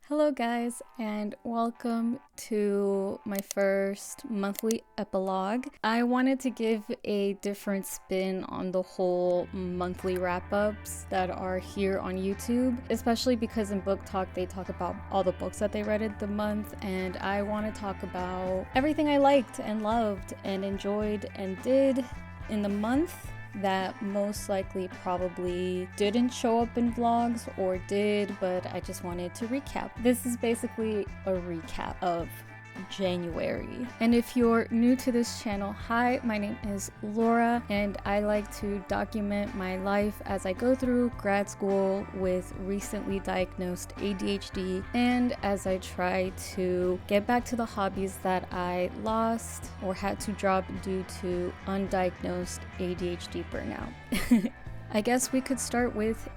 Hello guys, and welcome to my first monthly epilogue. I wanted to give a different spin on the whole monthly wrap-ups that are here on YouTube, especially because in Book Talk they talk about all the books that they read in the month, and I want to talk about everything I liked and loved and enjoyed and did in the month that most likely probably didn't show up in vlogs or did, but I just wanted to recap. This is basically a recap of January. And if you're new to this channel, hi, my name is Laura, and I like to document my life as I go through grad school with recently diagnosed ADHD, and as I try to get back to the hobbies that I lost or had to drop due to undiagnosed ADHD burnout. I guess we could start with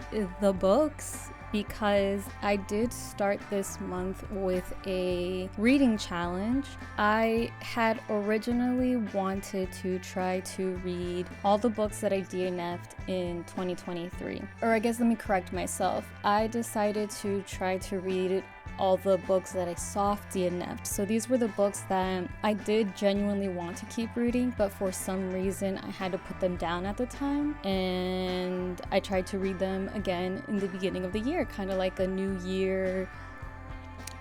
the books, because I did start this month with a reading challenge. I had originally wanted to try to read all the books that I DNF'd in 2023. Or I guess let me correct myself. I decided to try to read all the books that I soft DNF'd. So these were the books that I did genuinely want to keep reading, but for some reason I had to put them down at the time, and I tried to read them again in the beginning of the year, kind of like a new year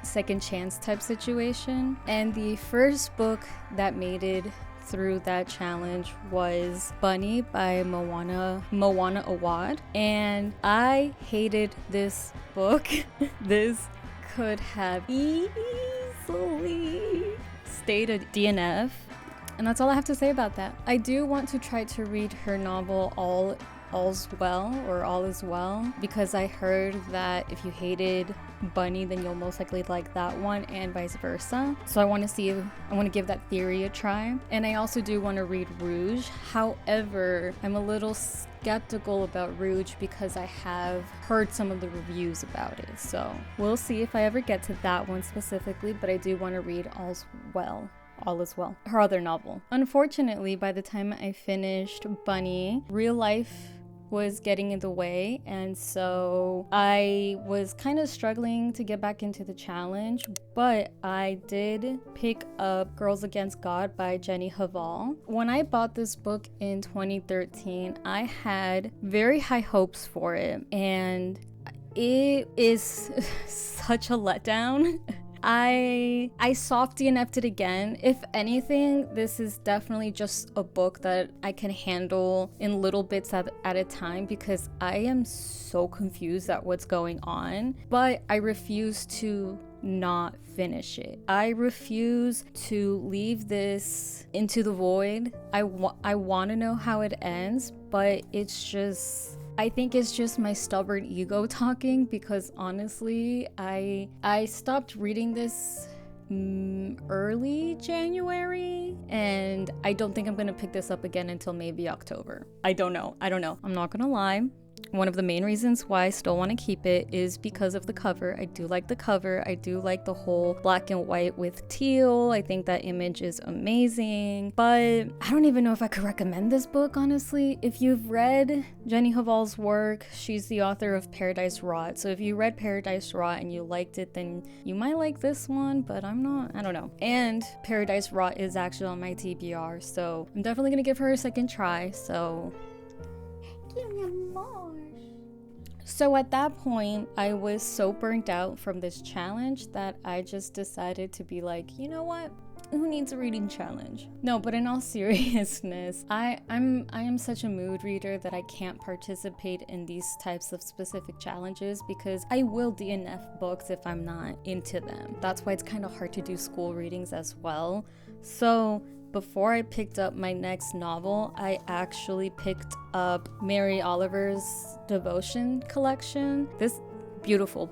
second chance type situation. And the first book that made it through that challenge was Bunny by MUAH Awad, and I hated this book. This could have easily stayed a DNF, and that's all I have to say about that. I do want to try to read her novel All's Well, or All Is Well, because I heard that if you hated Bunny, then you'll most likely like that one, and vice versa. So I want to give that theory a try. And I also do want to read Rouge. However, I'm a little skeptical about Rouge because I have heard some of the reviews about it. So we'll see if I ever get to that one specifically, but I do want to read All Is Well, her other novel. Unfortunately, by the time I finished Bunny, real life was getting in the way, and so I was kind of struggling to get back into the challenge, but I did pick up Girls Against God by Jenny Haval. When I bought this book in 2013, I had very high hopes for it, and it is such a letdown. I soft DNF'd it again. If anything, this is definitely just a book that I can handle in little bits at a time, because I am so confused at what's going on, but I refuse to not finish it. I refuse to leave this into the void. I want to know how it ends, but I think it's just my stubborn ego talking, because honestly, I stopped reading this early January, and I don't think I'm gonna pick this up again until maybe October. I don't know. I'm not gonna lie. One of the main reasons why I still want to keep it is because of the cover. I do like the cover. I do like the whole black and white with teal. I think that image is amazing, but I don't even know if I could recommend this book, honestly. If you've read Jenny Haval's work, she's the author of Paradise Rot. So if you read Paradise Rot and you liked it, then you might like this one, but I don't know. And Paradise Rot is actually on my TBR, so I'm definitely gonna give her a second try. So give me more. So at that point, I was so burnt out from this challenge that I just decided to be like, you know what? Who needs a reading challenge? No, but in all seriousness, I am such a mood reader that I can't participate in these types of specific challenges, because I will DNF books if I'm not into them. That's why it's kind of hard to do school readings as well. So before I picked up my next novel, I actually picked up Mary Oliver's Devotion collection. This beautiful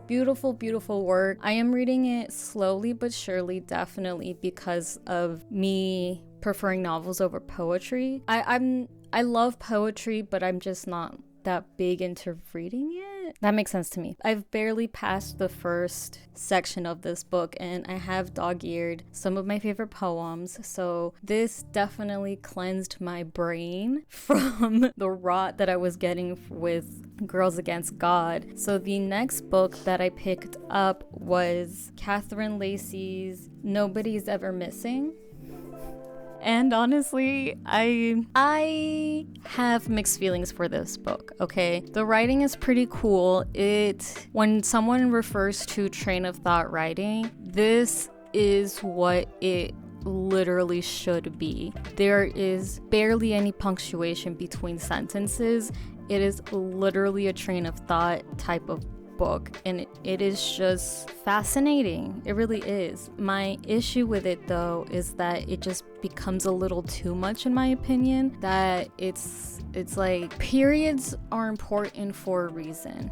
work. I am reading it slowly but surely, definitely because of me preferring novels over poetry. I love poetry, but I'm just not that big into reading it. it. That makes sense to me. I've barely passed the first section of this book, and I have dog-eared some of my favorite poems, so this definitely cleansed my brain from the rot that I was getting with Girls Against God. So the next book that I picked up was Catherine Lacey's Nobody's Ever Missing. And honestly, I have mixed feelings for this book, okay? The writing is pretty cool. When someone refers to train of thought writing, this is what it literally should be. There is barely any punctuation between sentences. It is literally a train of thought type of book, and it is just fascinating. It really is. My issue with it though is that it just becomes a little too much, in my opinion, that it's like periods are important for a reason.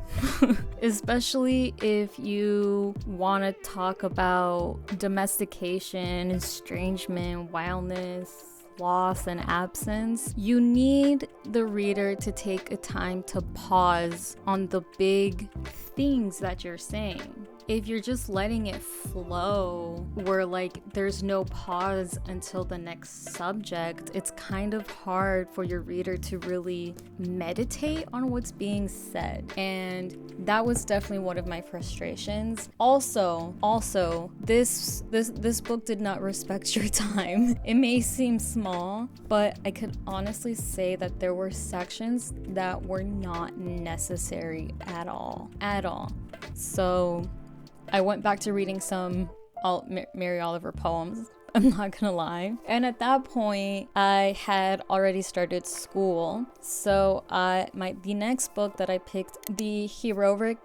Especially if you want to talk about domestication, estrangement, wildness, loss, and absence. You need the reader to take a time to pause on the big things that you're saying. If you're just letting it flow, where like there's no pause until the next subject, it's kind of hard for your reader to really meditate on what's being said. And that was definitely one of my frustrations. Also, this book did not respect your time. It may seem small, but I could honestly say that there were sections that were not necessary at all. So I went back to reading some Mary Oliver poems, I'm not gonna lie. And at that point, I had already started school. So the next book that I picked, The Heroic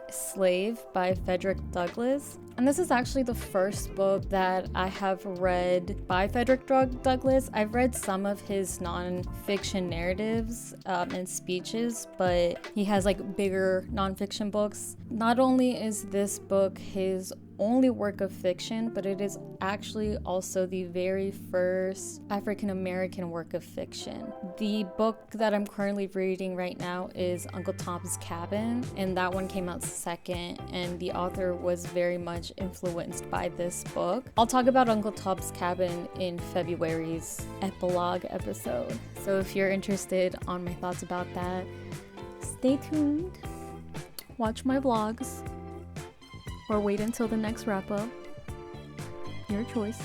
Slave by Frederick Douglass. And this is actually the first book that I have read by Frederick Douglass. I've read some of his nonfiction narratives and speeches, but he has like bigger nonfiction books. Not only is this book his only work of fiction, but it is actually also the very first African American work of fiction. The book that I'm currently reading right now is Uncle Tom's Cabin, and that one came out second, and the author was very much influenced by this book. I'll talk about Uncle Tom's Cabin in February's epilogue episode, so if you're interested on my thoughts about that, stay tuned, watch my vlogs, or wait until the next wrap-up. Your choice.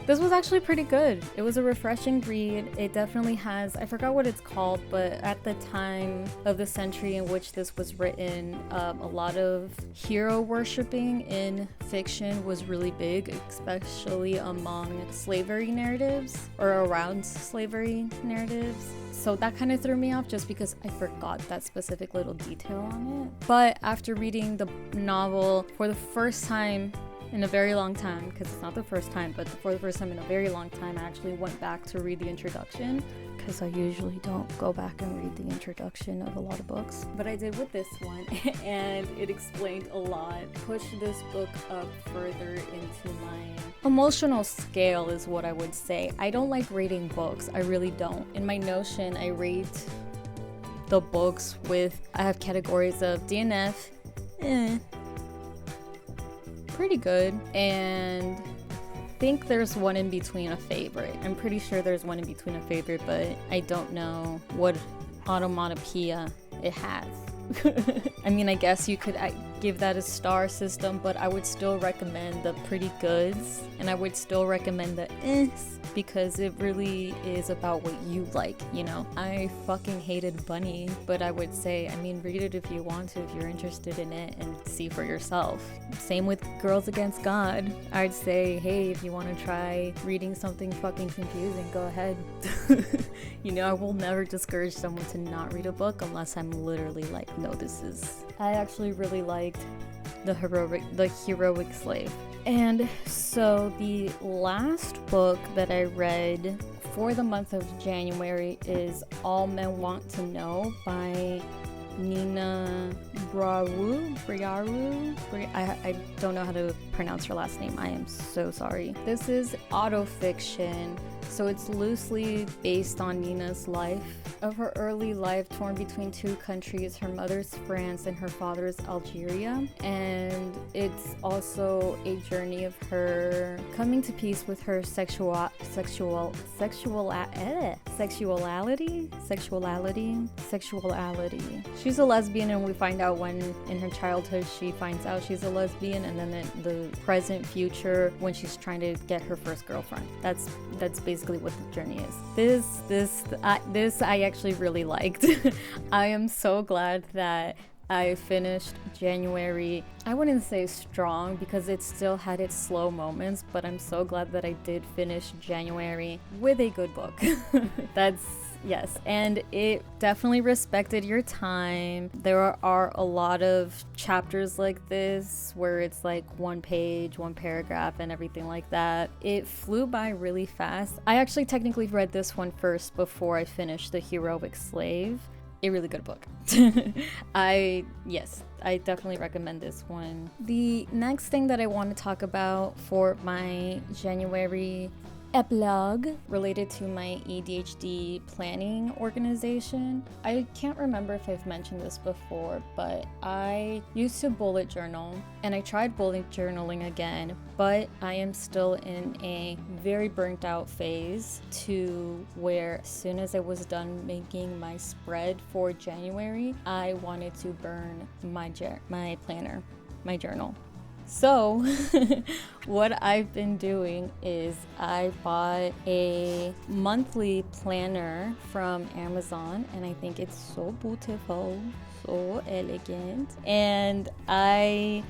This was actually pretty good. It was a refreshing read. It definitely has, I forgot what it's called, but at the time of the century in which this was written, a lot of hero worshipping in fiction was really big, especially among slavery narratives or around slavery narratives. So that kind of threw me off just because I forgot that specific little detail on it. But after reading the novel for the first time in a very long time, because it's not the first time, but for the first time in a very long time, I actually went back to read the introduction, because I usually don't go back and read the introduction of a lot of books. But I did with this one, and it explained a lot, pushed this book up further into my emotional scale is what I would say. I don't like rating books, I really don't. In my Notion, I rate the books I have categories of DNF, pretty good, and I think there's one in between a favorite. I'm pretty sure there's one in between a favorite, but I don't know what onomatopoeia it has. I mean, I guess you could give that a star system, but I would still recommend the pretty goods, and I would still recommend the because it really is about what you like, you know? I fucking hated Bunny, but I would say, I mean, read it if you want to, if you're interested in it, and see for yourself. Same with Girls Against God. I'd say, hey, if you want to try reading something fucking confusing, go ahead. You know, I will never discourage someone to not read a book unless I'm literally like, no, this is... I actually really liked The Heroic Slave. And so the last book that I read for the month of January is All Men Want to Know by Nina Briaru. I don't know how to pronounce her last name. I am so sorry. This is autofiction, so it's loosely based on Nina's life. Of her early life, torn between two countries, her mother's France and her father's Algeria. And it's also a journey of her coming to peace with her sexuality. She's a lesbian, and we find out when in her childhood she finds out she's a lesbian, and then the present future when she's trying to get her first girlfriend. That's basically what the journey is. This I actually really liked. I am so glad that I finished January. I wouldn't say strong because it still had its slow moments, but I'm so glad that I did finish January with a good book. Yes, and it definitely respected your time. There are a lot of chapters like this where it's like one page, one paragraph, and everything like that. It flew by really fast. I actually technically read this one first before I finished The Heroic Slave. A really good book. I definitely recommend this one. The next thing that I want to talk about for my January epilogue related to my ADHD planning organization. I can't remember if I've mentioned this before, but I used to bullet journal, and I tried bullet journaling again, but I am still in a very burnt out phase to where as soon as I was done making my spread for January, I wanted to burn my planner, my journal. So what I've been doing is I bought a monthly planner from Amazon, and I think it's so beautiful, so elegant. And I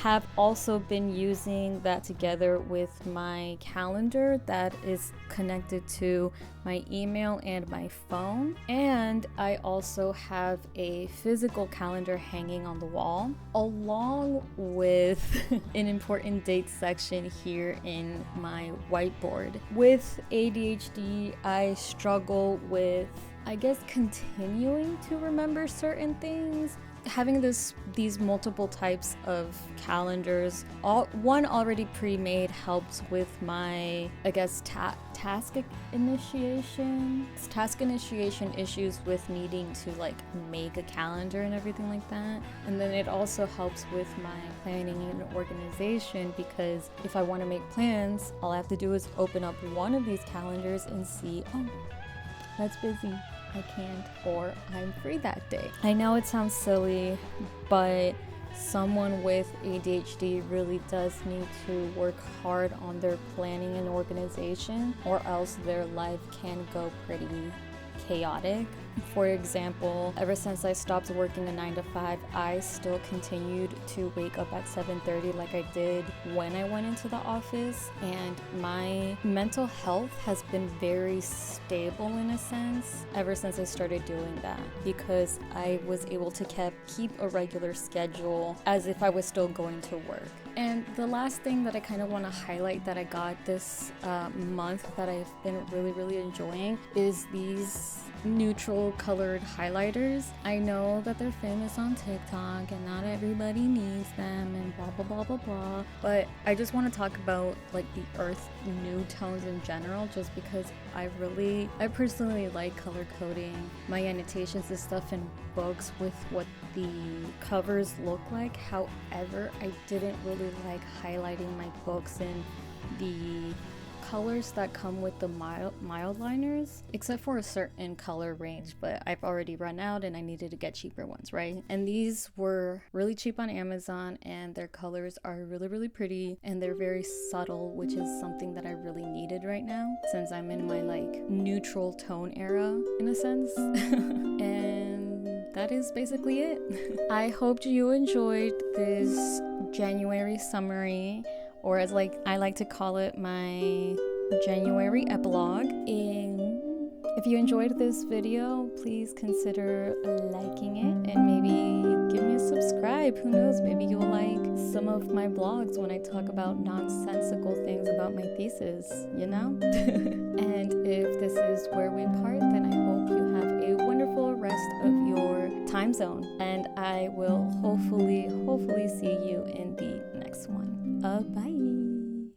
have also been using that together with my calendar that is connected to my email and my phone. And I also have a physical calendar hanging on the wall, along with an important date section here in my whiteboard. With ADHD, I struggle with, I guess, continuing to remember certain things. Having these multiple types of calendars, one already pre-made, helps with my, I guess, task initiation issues with needing to like make a calendar and everything like that. And then it also helps with my planning and organization, because if I want to make plans, all I have to do is open up one of these calendars and see, oh, that's busy, I can't, or I'm free that day. I know it sounds silly, but someone with ADHD really does need to work hard on their planning and organization, or else their life can go pretty chaotic. For example, ever since I stopped working a 9-to-5, I still continued to wake up at 7:30 like I did when I went into the office, and my mental health has been very stable in a sense ever since I started doing that, because I was able to keep a regular schedule as if I was still going to work. And the last thing that I kind of want to highlight that I got this month that I've been really, really enjoying is these neutral colored highlighters. I know that they're famous on TikTok and not everybody needs them and blah blah blah blah blah, but I just want to talk about like the earth nude tones in general, just because I personally like color coding my annotations and stuff in books with what the covers look like. However, I didn't really like highlighting my books in the colors that come with the mild liners, except for a certain color range, but I've already run out and I needed to get cheaper ones, right? And these were really cheap on Amazon, and their colors are really, really pretty, and they're very subtle, which is something that I really needed right now since I'm in my like neutral tone era in a sense. And that is basically it. I hope you enjoyed this January summary, or as I like to call it, my January epilogue. And if you enjoyed this video, please consider liking it and maybe give me a subscribe. Who knows, maybe you'll like some of my vlogs when I talk about nonsensical things about my thesis, you know? And if this is where we part, then I hope you have a wonderful rest of your time time zone. And I will hopefully see you in the next one. Bye.